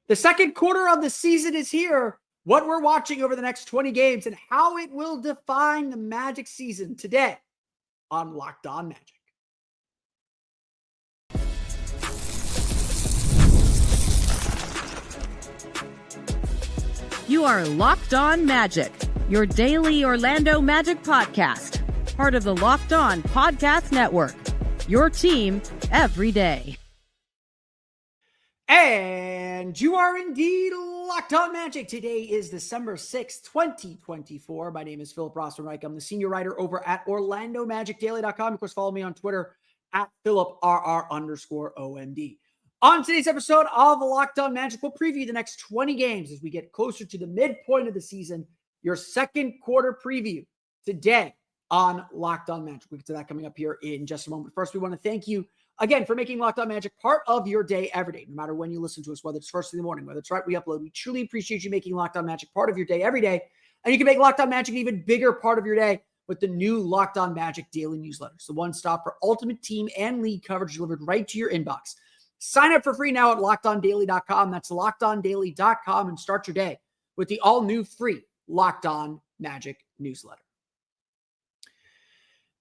The second quarter of the season is here. What we're watching over the next 20 games and how it will define the Magic season today on Locked On Magic. You are Locked On Magic, your daily Orlando Magic podcast, part of the Locked On Podcast Network, your team every day. And you are indeed Locked On Magic. Today is December 6th, 2024. My name is Philip Rossman-Reich. I'm the senior writer over at OrlandoMagicDaily.com. Of course, follow me on Twitter at PhilipRR_OMD. On today's episode of Locked On Magic, we'll preview the next 20 games as we get closer to the midpoint of the season. Your second quarter preview today on Locked On Magic. We'll get to that coming up here in just a moment. First, we want to thank you again for making Locked On Magic part of your day every day, no matter when you listen to us, whether it's first in the morning, whether it's right we upload. We truly appreciate you making Locked On Magic part of your day every day. And you can make Locked On Magic an even bigger part of your day with the new Locked On Magic daily newsletters, the one stop for ultimate team and league coverage delivered right to your inbox. Sign up for free now at LockedOnDaily.com. That's LockedOnDaily.com, and start your day with the all-new free Locked On Magic newsletter.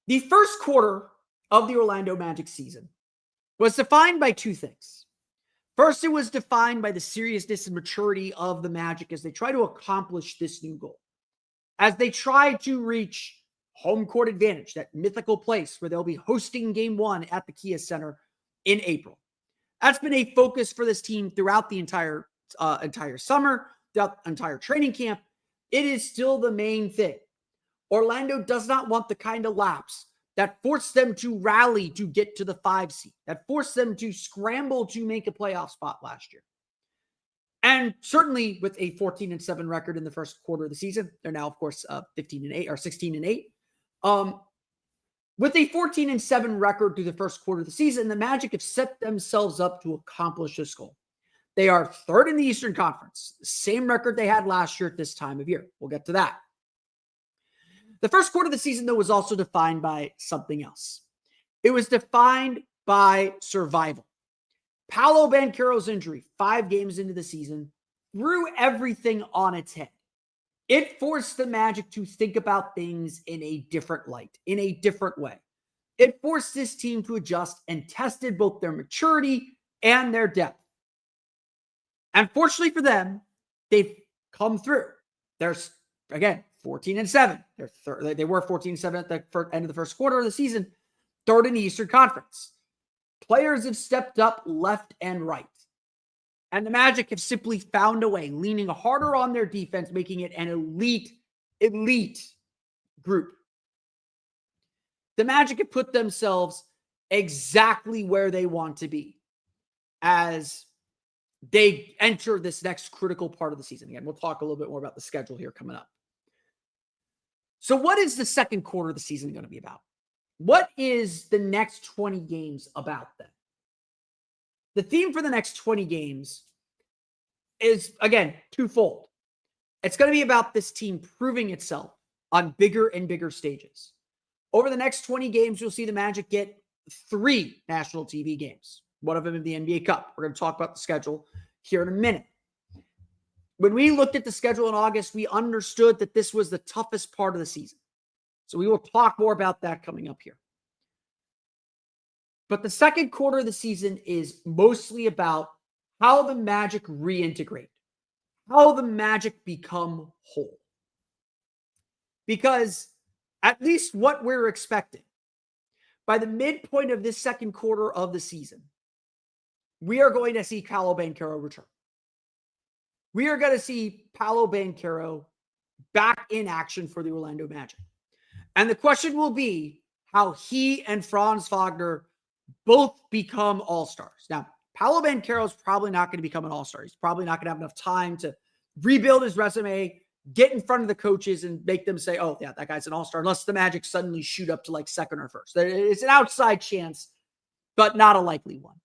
The first quarter of the Orlando Magic season was defined by two things. First, it was defined by the seriousness and maturity of the Magic as they try to accomplish this new goal. As they try to reach home court advantage, that mythical place where they'll be hosting Game 1 at the Kia Center in April. That's been a focus for this team throughout the entire summer, throughout the entire training camp. It is still the main thing. Orlando does not want the kind of lapse that forced them to rally to get to the 5 seed, that forced them to scramble to make a playoff spot last year. And certainly with a 14-7 record in the first quarter of the season, they're now, of course, 15-8 or 16-8. With a 14-7 record through the first quarter of the season, the Magic have set themselves up to accomplish this goal. They are third in the Eastern Conference, the same record they had last year at this time of year. We'll get to that. The first quarter of the season, though, was also defined by something else. It was defined by survival. Paolo Banchero's injury, 5 games into the season, threw everything on its head. It forced the Magic to think about things in a different light, in a different way. It forced this team to adjust and tested both their maturity and their depth. And fortunately for them, they've come through. There's, again, 14-7. They were 14-7 at the end of the first quarter of the season, third in the Eastern Conference. Players have stepped up left and right. And the Magic have simply found a way, leaning harder on their defense, making it an elite group. The Magic have put themselves exactly where they want to be as they enter this next critical part of the season. Again, we'll talk a little bit more about the schedule here coming up. So what is the second quarter of the season going to be about? What is the next 20 games about then? The theme for the next 20 games is, again, twofold. It's going to be about this team proving itself on bigger and bigger stages. Over the next 20 games, you'll see the Magic get 3 national TV games. One of them in the NBA Cup. We're going to talk about the schedule here in a minute. When we looked at the schedule in August, we understood that this was the toughest part of the season. So we will talk more about that coming up here. But the second quarter of the season is mostly about how the Magic reintegrate, how the Magic become whole. Because at least what we're expecting, by the midpoint of this second quarter of the season, we are going to see Paolo Banchero return. We are going to see Paolo Banchero back in action for the Orlando Magic. And the question will be how he and Franz Wagner both become all-stars. Now, Paolo Banchero is probably not going to become an all-star. He's probably not going to have enough time to rebuild his resume, get in front of the coaches and make them say, oh, yeah, that guy's an all-star, unless the Magic suddenly shoot up to like second or first. It's an outside chance, but not a likely one.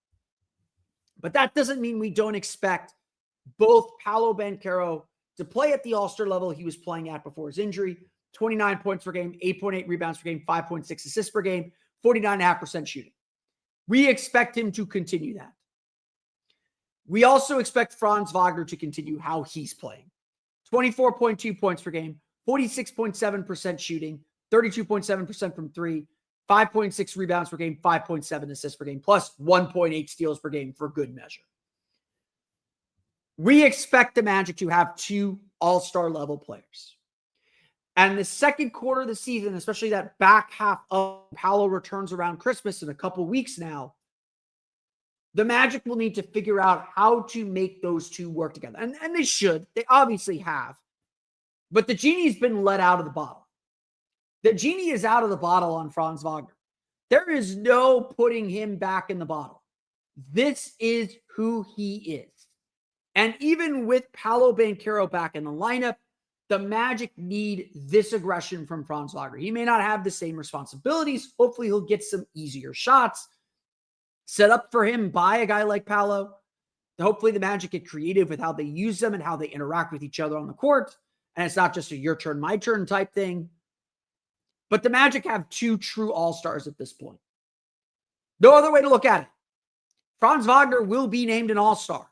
But that doesn't mean we don't expect both Paolo Banchero to play at the all-star level he was playing at before his injury, 29 points per game, 8.8 rebounds per game, 5.6 assists per game, 49.5% shooting. We expect him to continue that. We also expect Franz Wagner to continue how he's playing. 24.2 points per game, 46.7% shooting, 32.7% from three, 5.6 rebounds per game, 5.7 assists per game, plus 1.8 steals per game for good measure. We expect the Magic to have 2 all-star level players. And the second quarter of the season, especially that back half of Paolo returns around Christmas in a couple weeks now, the Magic will need to figure out how to make those two work together. And they should. They obviously have. But the genie's been let out of the bottle. The genie is out of the bottle on Franz Wagner. There is no putting him back in the bottle. This is who he is. And even with Paolo Banchero back in the lineup, the Magic need this aggression from Franz Wagner. He may not have the same responsibilities. Hopefully he'll get some easier shots set up for him by a guy like Paolo. Hopefully the Magic get creative with how they use them and how they interact with each other on the court. And it's not just a your turn, my turn type thing. But the Magic have 2 true all-stars at this point. No other way to look at it. Franz Wagner will be named an all-star.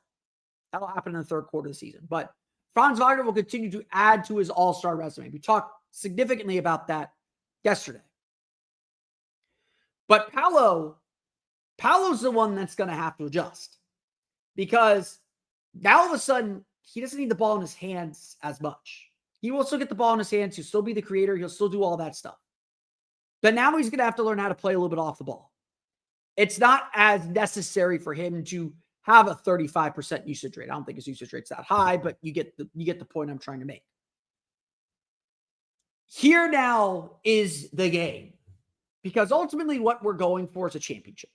That'll happen in the third quarter of the season. But Franz Wagner will continue to add to his all-star resume. We talked significantly about that yesterday. But Paolo's the one that's going to have to adjust. Because now all of a sudden, he doesn't need the ball in his hands as much. He will still get the ball in his hands. He'll still be the creator. He'll still do all that stuff. But now he's going to have to learn how to play a little bit off the ball. It's not as necessary for him to have a 35% usage rate. I don't think his usage rate's that high, but you get the point I'm trying to make. Here now is the game. Because ultimately what we're going for is a championship.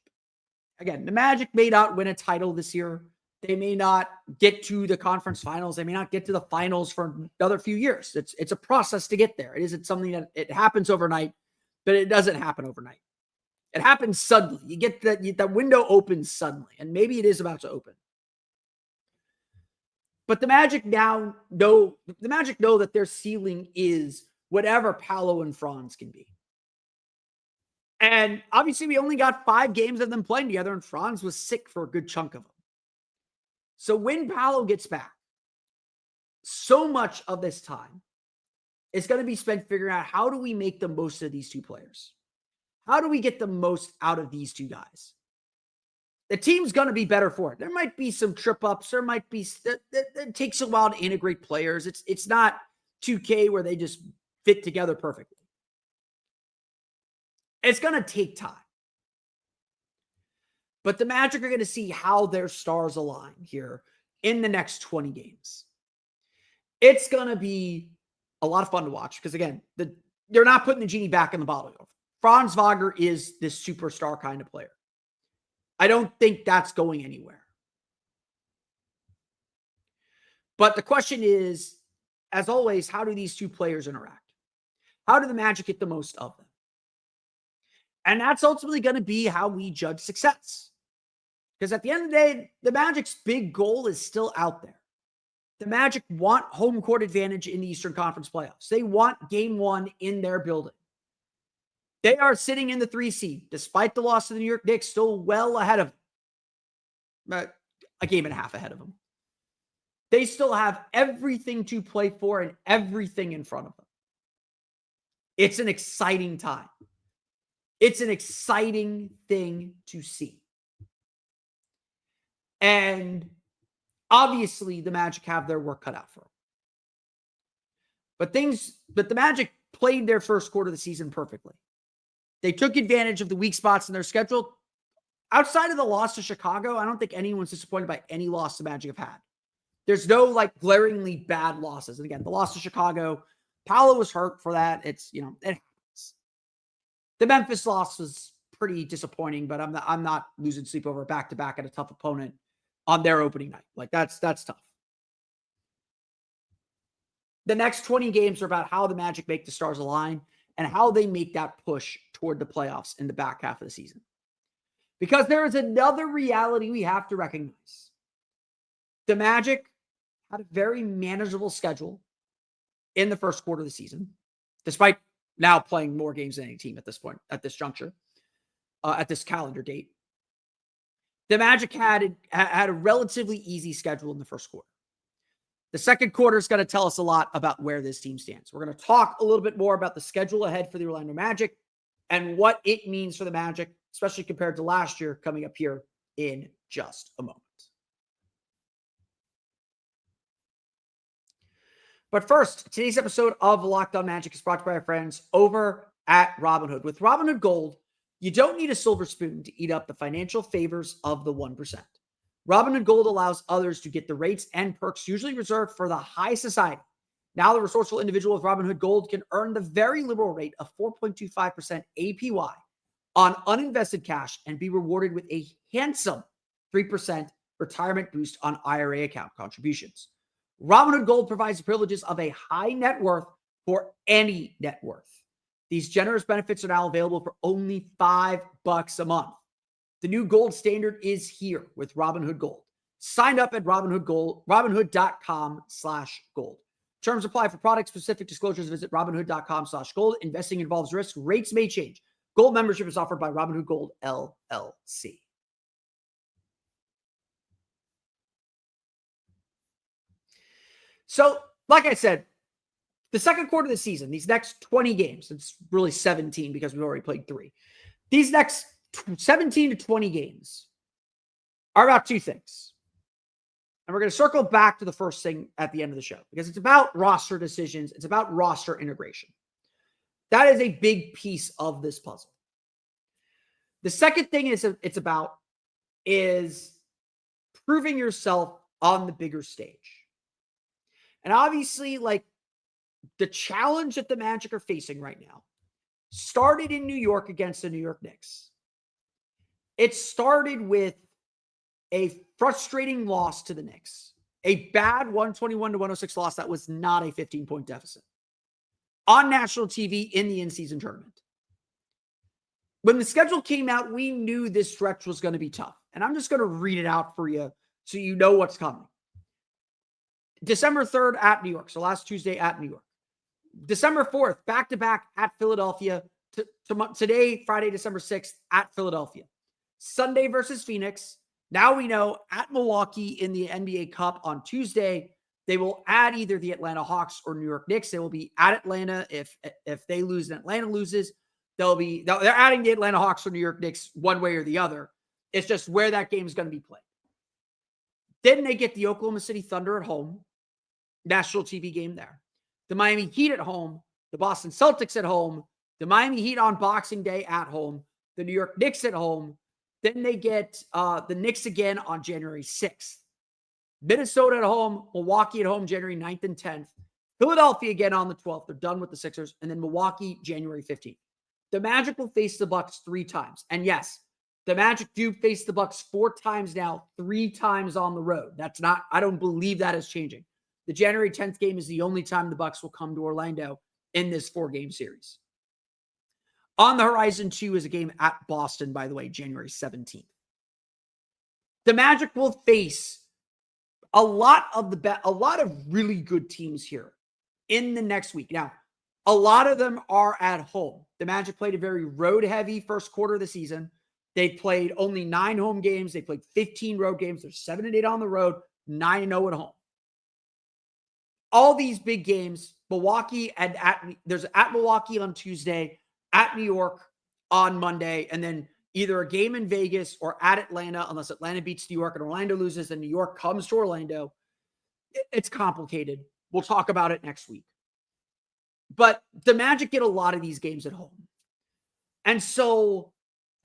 Again, the Magic may not win a title this year. They may not get to the conference finals. They may not get to the finals for another few years. It's a process to get there. It isn't something that it happens overnight, but it doesn't happen overnight. It happens suddenly. You get that window opens suddenly, and maybe it is about to open. But the Magic know that their ceiling is whatever Paolo and Franz can be. And obviously, we only got 5 games of them playing together, and Franz was sick for a good chunk of them. So when Paolo gets back, so much of this time is going to be spent figuring out how do we make the most of these 2 players? How do we get the most out of these 2 guys? The team's going to be better for it. There might be some trip ups. There might be, it takes a while to integrate players. It's not 2K where they just fit together perfectly. It's going to take time. But the Magic are going to see how their stars align here in the next 20 games. It's going to be a lot of fun to watch because, again, they're not putting the genie back in the bottle. Franz Wagner is this superstar kind of player. I don't think that's going anywhere. But the question is, as always, how do these 2 players interact? How do the Magic get the most of them? And that's ultimately going to be how we judge success. Because at the end of the day, the Magic's big goal is still out there. The Magic want home court advantage in the Eastern Conference playoffs. They want game 1 in their building. They are sitting in the 3 seed, despite the loss to the New York Knicks, still well ahead of them. A game and a half ahead of them. They still have everything to play for and everything in front of them. It's an exciting time. It's an exciting thing to see. And obviously, the Magic have their work cut out for them. But the Magic played their first quarter of the season perfectly. They took advantage of the weak spots in their schedule. Outside of the loss to Chicago, I don't think anyone's disappointed by any loss the Magic have had. There's no glaringly bad losses. And again, the loss to Chicago, Paolo was hurt for that. It happens. The Memphis loss was pretty disappointing, but I'm not losing sleep over back-to-back at a tough opponent on their opening night. That's tough. The next 20 games are about how the Magic make the stars align and how they make that push toward the playoffs in the back half of the season. Because there is another reality we have to recognize. The Magic had a very manageable schedule in the first quarter of the season, despite now playing more games than any team at this point, at this juncture, at this calendar date. the Magic had a relatively easy schedule in the first quarter. The second quarter is going to tell us a lot about where this team stands. We're going to talk a little bit more about the schedule ahead for the Orlando Magic and what it means for the Magic, especially compared to last year, coming up here in just a moment. But first, today's episode of Locked On Magic is brought to you by our friends over at Robinhood. With Robinhood Gold, you don't need a silver spoon to eat up the financial favors of the 1%. Robinhood Gold allows others to get the rates and perks usually reserved for the high society. Now the resourceful individual with Robinhood Gold can earn the very liberal rate of 4.25% APY on uninvested cash and be rewarded with a handsome 3% retirement boost on IRA account contributions. Robinhood Gold provides the privileges of a high net worth for any net worth. These generous benefits are now available for only $5 a month. The new gold standard is here with Robinhood Gold. Sign up at Robinhood.com/gold. Terms apply for product-specific disclosures. Visit Robinhood.com/gold. Investing involves risk. Rates may change. Gold membership is offered by Robinhood Gold, LLC. So, like I said, the second quarter of the season, these next 20 games, it's really 17 because we've already played 3. These next 17 to 20 games are about 2 things. And we're going to circle back to the first thing at the end of the show because it's about roster decisions. It's about roster integration. That is a big piece of this puzzle. The second thing it's about is proving yourself on the bigger stage. And obviously, like, the challenge that the Magic are facing right now started in New York against the New York Knicks. It started with a frustrating loss to the Knicks, a bad 121-106 loss that was not a 15-point deficit on national TV in the in-season tournament. When the schedule came out, we knew this stretch was going to be tough. And I'm just going to read it out for you so you know what's coming. December 3rd at New York. So last Tuesday at New York. December 4th, back-to-back at Philadelphia. Today, Friday, December 6th at Philadelphia. Sunday versus Phoenix. Now we know at Milwaukee in the NBA Cup on Tuesday. They will add either the Atlanta Hawks or New York Knicks. They will be at Atlanta. If they lose and Atlanta loses, they're adding the Atlanta Hawks or New York Knicks one way or the other. It's just where that game is going to be played. Then they get the Oklahoma City Thunder at home. National TV game there. The Miami Heat at home. The Boston Celtics at home. The Miami Heat on Boxing Day at home. The New York Knicks at home. Then they get the Knicks again on January 6th. Minnesota at home. Milwaukee at home January 9th and 10th. Philadelphia again on the 12th. They're done with the Sixers. And then Milwaukee January 15th. The Magic will face the Bucks 3 times. And yes, the Magic do face the Bucks 4 times now, 3 times on the road. I don't believe that is changing. The January 10th game is the only time the Bucks will come to Orlando in this 4-game series. On the horizon, too, is a game at Boston, by the way, January 17th. The Magic will face a lot of really good teams here in the next week. Now, a lot of them are at home. The Magic played a very road-heavy first quarter of the season. They played only 9 home games. They played 15 road games. They're 7-8 on the road, 9-0 at home. All these big games, Milwaukee and there's at Milwaukee on Tuesday, at New York on Monday, and then either a game in Vegas or at Atlanta, unless Atlanta beats New York and Orlando loses, then New York comes to Orlando. It's complicated. We'll talk about it next week. But the Magic get a lot of these games at home. And so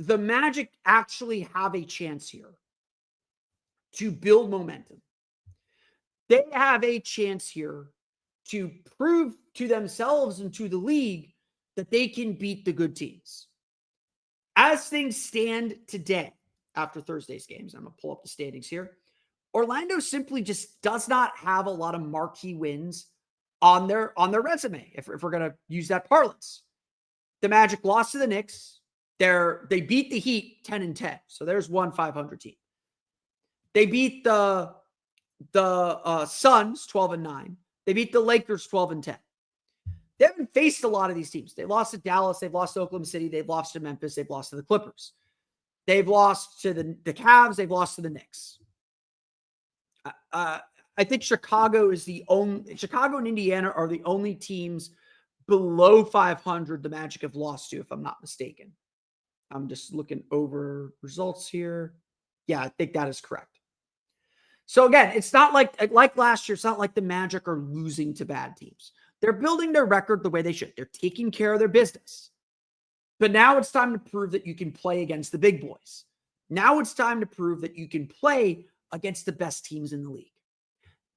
the Magic actually have a chance here to build momentum. They have a chance here to prove to themselves and to the league that they can beat the good teams. As things stand today, after Thursday's games, I'm going to pull up the standings here. Orlando simply just does not have a lot of marquee wins on their resume, if we're going to use that parlance. The Magic lost to the Knicks. They beat the Heat 10-10. So there's one 500 team. They beat the Suns 12-9. They beat the Lakers 12-10. They haven't faced a lot of these teams. They lost to Dallas. They've lost to Oklahoma City. They've lost to Memphis. They've lost to the Clippers. They've lost to the Cavs. They've lost to the Knicks. I think Chicago and Indiana are the only teams below 500 the Magic have lost to, if I'm not mistaken. I'm just looking over results here. Yeah, I think that is correct. So again, it's not like last year, it's not like the Magic are losing to bad teams. They're building their record the way they should. They're taking care of their business. But now it's time to prove that you can play against the big boys. Now it's time to prove that you can play against the best teams in the league.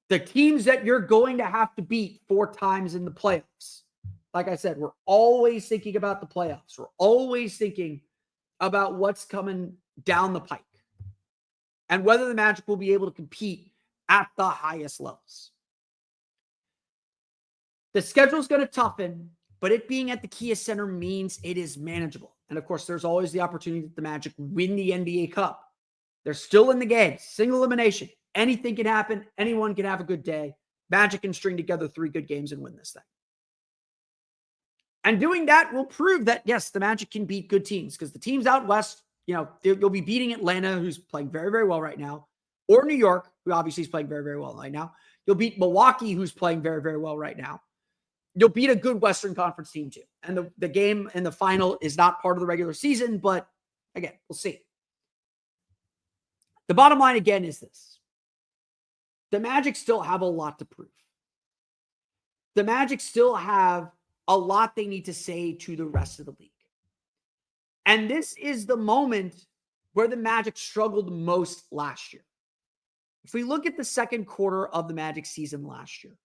The teams that you're going to have to beat 4 times in the playoffs. Like I said, we're always thinking about the playoffs. We're always thinking about what's coming down the pike and whether the Magic will be able to compete at the highest levels. The schedule's going to toughen, but it being at the Kia Center means it is manageable. And of course, there's always the opportunity that the Magic win the NBA Cup. They're still in the game, single elimination. Anything can happen. Anyone can have a good day. Magic can string together 3 good games and win this thing. And doing that will prove that, yes, the Magic can beat good teams, because the teams out west, you'll be beating Atlanta, who's playing very, very well right now, or New York, who obviously is playing very, very well right now. You'll beat Milwaukee, who's playing very, very well right now. You'll beat a good Western Conference team too. And the game in the final is not part of the regular season, but again, we'll see. The bottom line again is this. The Magic still have a lot to prove. The Magic still have a lot they need to say to the rest of the league. And this is the moment where the Magic struggled most last year. If we look at the second quarter of the Magic season last year,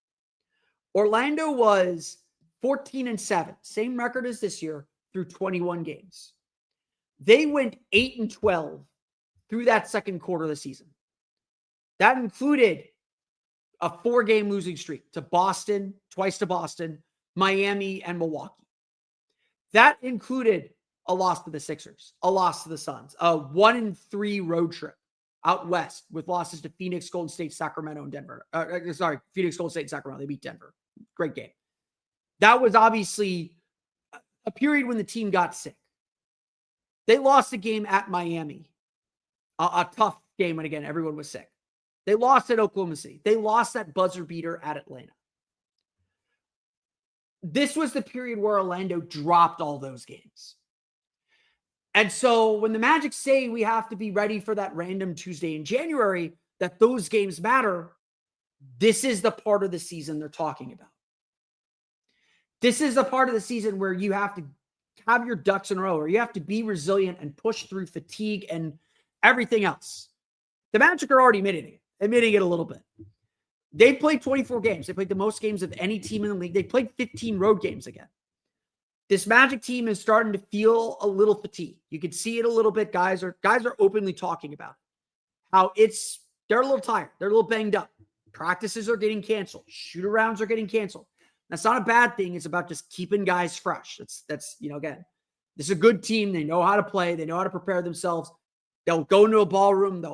Orlando was 14-7, same record as this year, through 21 games. They went 8-12 through that second quarter of the season. That included a 4-game losing streak to Boston, twice to Boston, Miami, and Milwaukee. That included a loss to the Sixers, a loss to the Suns, a 1-3 road trip out west with losses to Phoenix, Golden State, Sacramento, and Denver. Phoenix, Golden State, and Sacramento. They beat Denver. Great game. That was obviously a period when the team got sick. They lost a game at Miami, a tough game when, again, everyone was sick. They lost at Oklahoma City. They lost that buzzer beater at Atlanta. This was the period where Orlando dropped all those games. And so when the Magic say we have to be ready for that random Tuesday in January, that those games matter, this is the part of the season they're talking about. This is the part of the season where you have to have your ducks in a row, or you have to be resilient and push through fatigue and everything else. The Magic are already admitting it a little bit. They played 24 games. They played the most games of any team in the league. They played 15 road games again. This Magic team is starting to feel a little fatigued. You can see it a little bit. Guys are openly talking about how they're a little tired. They're a little banged up. Practices are getting canceled. Shoot-arounds are getting canceled. That's not a bad thing. It's about just keeping guys fresh. That's again, this is a good team. They know how to play. They know how to prepare themselves. They'll go into a ballroom.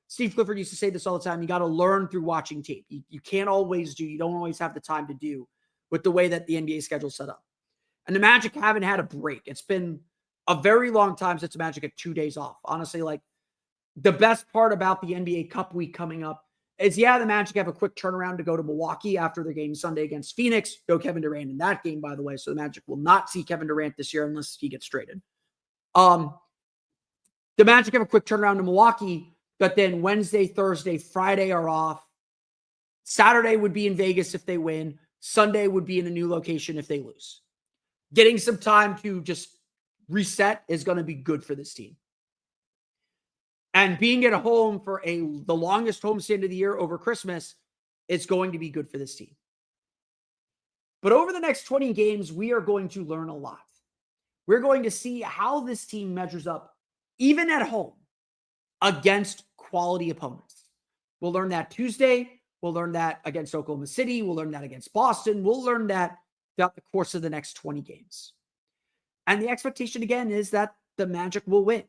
Steve Clifford used to say this all the time. You got to learn through watching tape. You can't always you don't always have the time to do with the way that the NBA schedule is set up. And the Magic haven't had a break. It's been a very long time since the Magic had 2 days off. Honestly, the best part about the NBA Cup week coming up is, the Magic have a quick turnaround to go to Milwaukee after their game Sunday against Phoenix. No Kevin Durant in that game, by the way. So the Magic will not see Kevin Durant this year unless he gets traded. The Magic have a quick turnaround to Milwaukee, but then Wednesday, Thursday, Friday are off. Saturday would be in Vegas if they win. Sunday would be in a new location if they lose. Getting some time to just reset is going to be good for this team. And being at home for the longest homestand of the year over Christmas is going to be good for this team. But over the next 20 games, we are going to learn a lot. We're going to see how this team measures up, even at home, against quality opponents. We'll learn that Tuesday. We'll learn that against Oklahoma City. We'll learn that against Boston. We'll learn that throughout the course of the next 20 games. And the expectation, again, is that the Magic will win.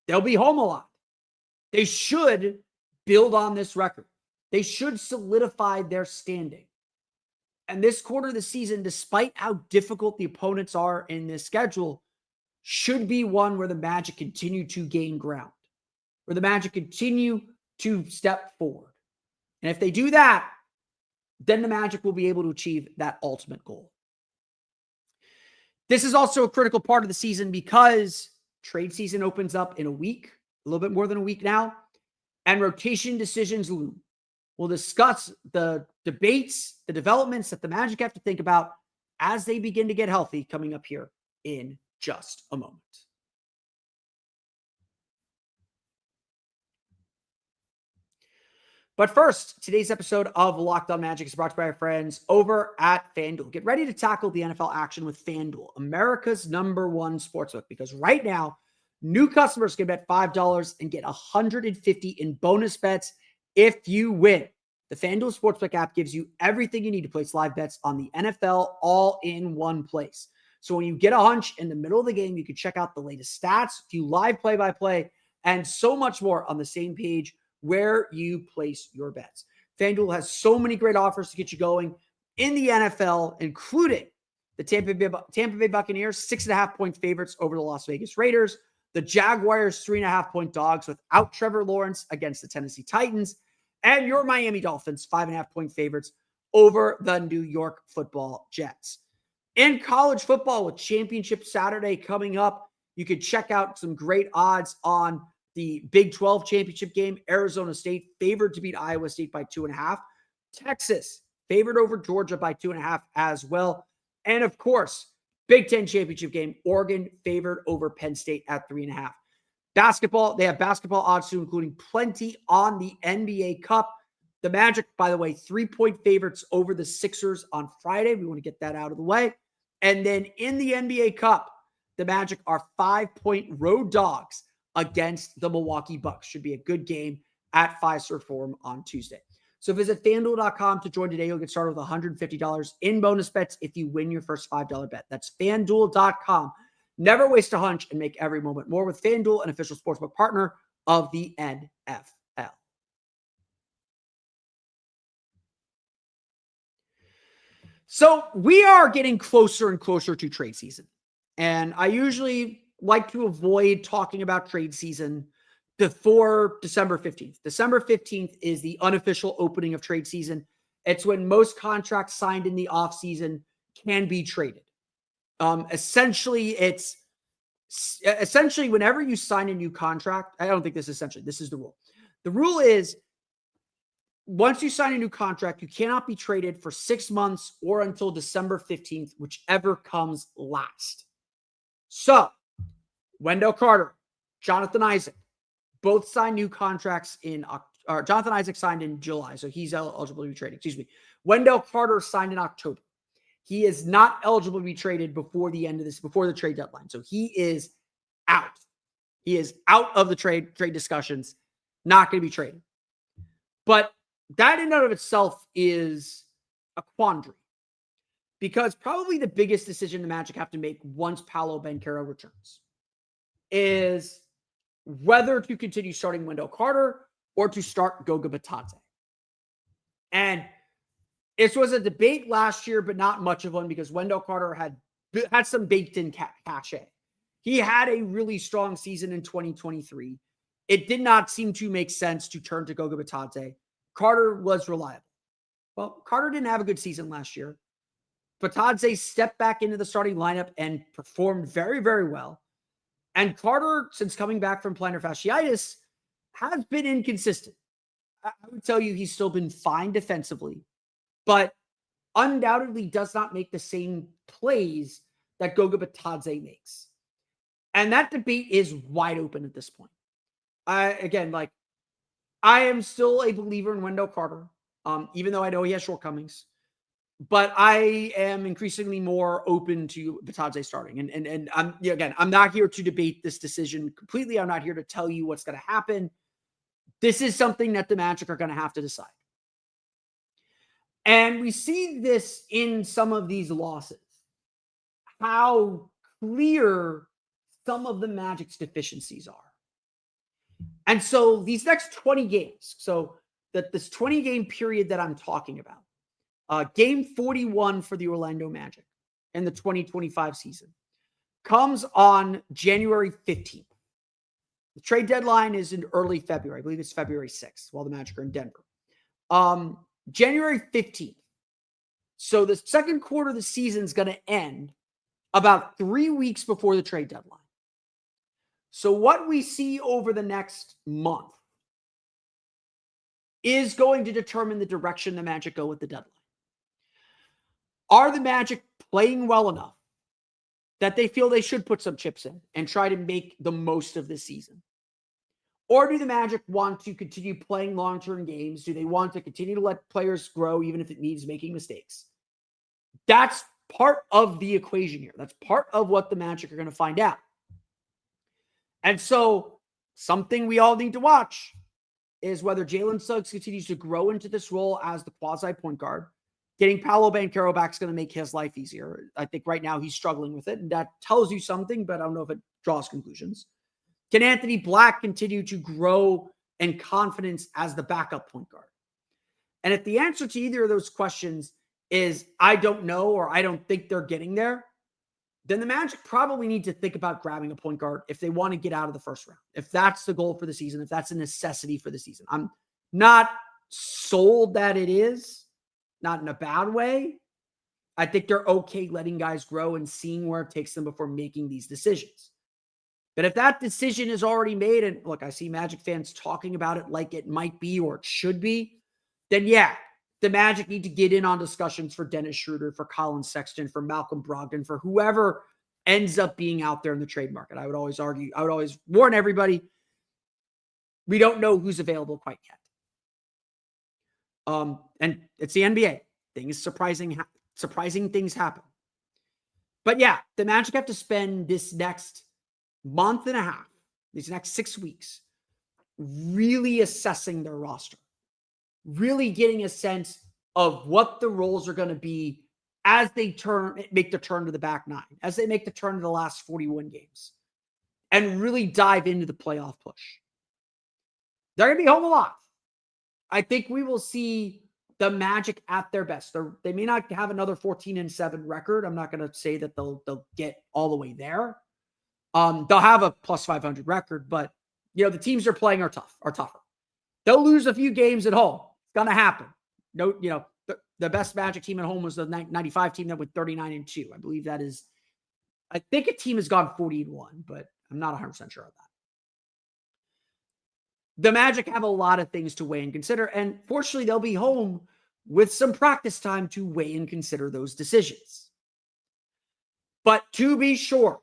They'll be home a lot. They should build on this record. They should solidify their standing. And this quarter of the season, despite how difficult the opponents are in this schedule, should be one where the Magic continue to gain ground, where the Magic continue to step forward. And if they do that, then the Magic will be able to achieve that ultimate goal. This is also a critical part of the season because trade season opens up in a week, a little bit more than a week now, and rotation decisions loom. We'll discuss the debates, the developments that the Magic have to think about as they begin to get healthy coming up here in just a moment. But first, today's episode of Locked On Magic is brought to you by our friends over at FanDuel. Get ready to tackle the NFL action with FanDuel, America's #1 sportsbook, because right now, new customers can bet $5 and get $150 in bonus bets if you win. The FanDuel Sportsbook app gives you everything you need to place live bets on the NFL all in one place. So when you get a hunch in the middle of the game, you can check out the latest stats, view live play-by-play, and so much more on the same page where you place your bets. FanDuel has so many great offers to get you going in the NFL, including the Tampa Bay Buccaneers, 6.5-point favorites over the Las Vegas Raiders, the Jaguars, 3.5-point dogs without Trevor Lawrence against the Tennessee Titans, and your Miami Dolphins, 5.5-point favorites over the New York Football Jets. In college football, with Championship Saturday coming up, you can check out some great odds on the Big 12 championship game. Arizona State favored to beat Iowa State by 2.5. Texas favored over Georgia by 2.5 as well. And of course, Big 10 championship game, Oregon favored over Penn State at 3.5. Basketball, they have basketball odds too, including plenty on the NBA Cup. The Magic, by the way, 3-point favorites over the Sixers on Friday. We want to get that out of the way. And then in the NBA Cup, the Magic are 5-point road dogs against the Milwaukee Bucks. Should be a good game at Fiserv Forum on Tuesday. So visit FanDuel.com to join today. You'll get started with $150 in bonus bets if you win your first $5 bet. That's FanDuel.com. Never waste a hunch and make every moment more with FanDuel, an official sportsbook partner of the NFL. So we are getting closer and closer to trade season. And I usually like to avoid talking about trade season before December 15th. December 15th is the unofficial opening of trade season. It's when most contracts signed in the offseason can be traded. Essentially whenever you sign a new contract, I don't think this is the rule. The rule is once you sign a new contract, you cannot be traded for 6 months or until December 15th, whichever comes last. So Wendell Carter, Jonathan Isaac, both signed new contracts Jonathan Isaac signed in July, so he's eligible to be traded. Wendell Carter signed in October. He is not eligible to be traded before the trade deadline. So he is out. He is out of the trade discussions, not going to be traded. But that in and of itself is a quandary, because probably the biggest decision the Magic have to make once Paolo Banchero returns is whether to continue starting Wendell Carter or to start Goga Bitadze. And this was a debate last year, but not much of one, because Wendell Carter had some baked-in cachet. He had a really strong season in 2023. It did not seem to make sense to turn to Goga Bitadze. Carter was reliable. Well, Carter didn't have a good season last year. Bitadze stepped back into the starting lineup and performed very, very well. And Carter, since coming back from plantar fasciitis, has been inconsistent. I would tell you he's still been fine defensively, but undoubtedly does not make the same plays that Goga Bitadze makes. And that debate is wide open at this point. I am still a believer in Wendell Carter, even though I know he has shortcomings. But I am increasingly more open to Bitadze starting. And I'm not here to debate this decision completely. I'm not here to tell you what's going to happen. This is something that the Magic are going to have to decide. And we see this in some of these losses, how clear some of the Magic's deficiencies are. And so these next 20 games, this 20-game period that I'm talking about, game 41 for the Orlando Magic in the 2025 season, comes on January 15th. The trade deadline is in early February. I believe it's February 6th while the Magic are in Denver. January 15th. So the second quarter of the season is going to end about 3 weeks before the trade deadline. So what we see over the next month is going to determine the direction the Magic go with the deadline. Are the Magic playing well enough that they feel they should put some chips in and try to make the most of this season? Or do the Magic want to continue playing long-term games? Do they want to continue to let players grow even if it means making mistakes? That's part of the equation here. That's part of what the Magic are going to find out. And so something we all need to watch is whether Jalen Suggs continues to grow into this role as the quasi-point guard. Getting Paolo Banchero back is going to make his life easier. I think right now he's struggling with it, and that tells you something, but I don't know if it draws conclusions. Can Anthony Black continue to grow in confidence as the backup point guard? And if the answer to either of those questions is I don't know or I don't think they're getting there, then the Magic probably need to think about grabbing a point guard if they want to get out of the first round. If that's the goal for the season, if that's a necessity for the season. I'm not sold that it is, not in a bad way. I think they're okay letting guys grow and seeing where it takes them before making these decisions. But if that decision is already made, and look, I see Magic fans talking about it like it might be or it should be, then yeah, the Magic need to get in on discussions for Dennis Schroeder, for Colin Sexton, for Malcolm Brogdon, for whoever ends up being out there in the trade market. I would always warn everybody, we don't know who's available quite yet. And it's the NBA. Surprising things happen. But yeah, the Magic have to spend this next month and a half, these next 6 weeks, really assessing their roster. Really getting a sense of what the roles are going to be as they make the turn to the back nine, as they make the turn to the last 41 games, and really dive into the playoff push. They're going to be home a lot. I think we will see the Magic at their best. They may not have another 14-7 record. I'm not going to say that they'll get all the way there. They'll have a plus 500 record, but the teams they're playing are tougher. They'll lose a few games at home. It's going to happen. No, the best Magic team at home was the 95 team that went 39-2. I believe that is, I think a team has gone 40-1, but I'm not 100% sure of that. The Magic have a lot of things to weigh and consider, and fortunately, they'll be home with some practice time to weigh and consider those decisions. But to be sure,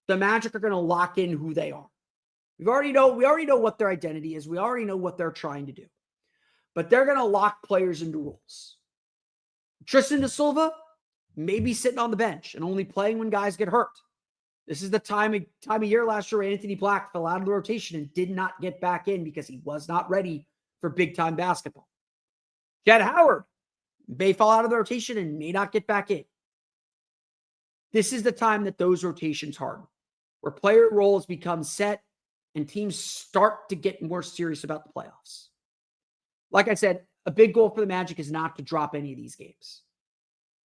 the Magic are going to lock in who they are. We already know what their identity is. We already know what they're trying to do. But they're going to lock players into roles. Tristan da Silva may be sitting on the bench and only playing when guys get hurt. This is the time of year last year Anthony Black fell out of the rotation and did not get back in because he was not ready for big-time basketball. Jett Howard may fall out of the rotation and may not get back in. This is the time that those rotations harden, where player roles become set and teams start to get more serious about the playoffs. Like I said, a big goal for the Magic is not to drop any of these games.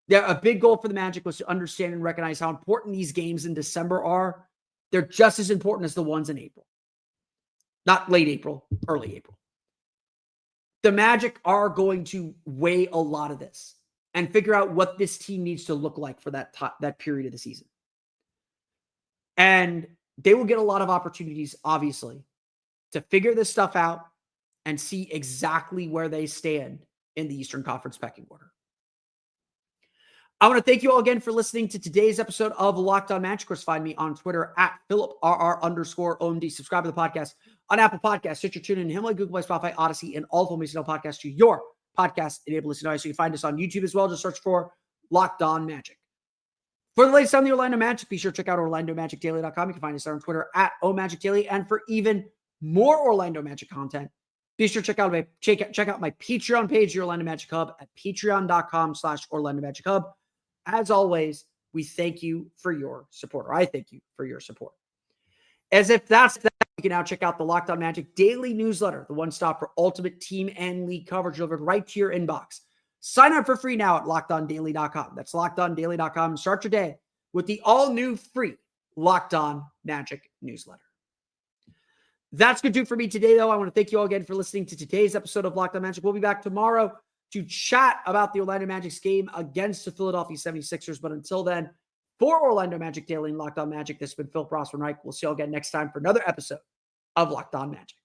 Yeah, a big goal for the Magic was to understand and recognize how important these games in December are. They're just as important as the ones in April. Not late April, early April. The Magic are going to weigh a lot of this and figure out what this team needs to look like for that period of the season. And they will get a lot of opportunities, obviously, to figure this stuff out and see exactly where they stand in the Eastern Conference pecking order. I want to thank you all again for listening to today's episode of Locked On Magic. Of course, find me on Twitter at PhilipRR_OMD. Subscribe to the podcast on Apple Podcasts, Stitcher, TuneIn, Himalaya, Google Play, Spotify, Odyssey, and all of them podcasts to your podcast-enabled listening. So you can find us on YouTube as well. Just search for Locked On Magic. For the latest on the Orlando Magic, be sure to check out OrlandoMagicDaily.com. You can find us there on Twitter at OMagicDaily. And for even more Orlando Magic content, be sure to check out my Patreon page, the Orlando Magic Hub, at patreon.com/Orlando Magic Hub. As always, we thank you for your support. Or I thank you for your support. As if that's that, you can now check out the Locked On Magic daily newsletter, the one-stop for ultimate team and league coverage delivered right to your inbox. Sign up for free now at LockedOnDaily.com. That's LockedOnDaily.com. Start your day with the all-new free Locked On Magic newsletter. That's going to do it for me today, though. I want to thank you all again for listening to today's episode of Locked On Magic. We'll be back tomorrow to chat about the Orlando Magic's game against the Philadelphia 76ers. But until then, for Orlando Magic Daily and Locked On Magic, this has been Phil Rossman-Reich. We'll see you all again next time for another episode of Locked On Magic.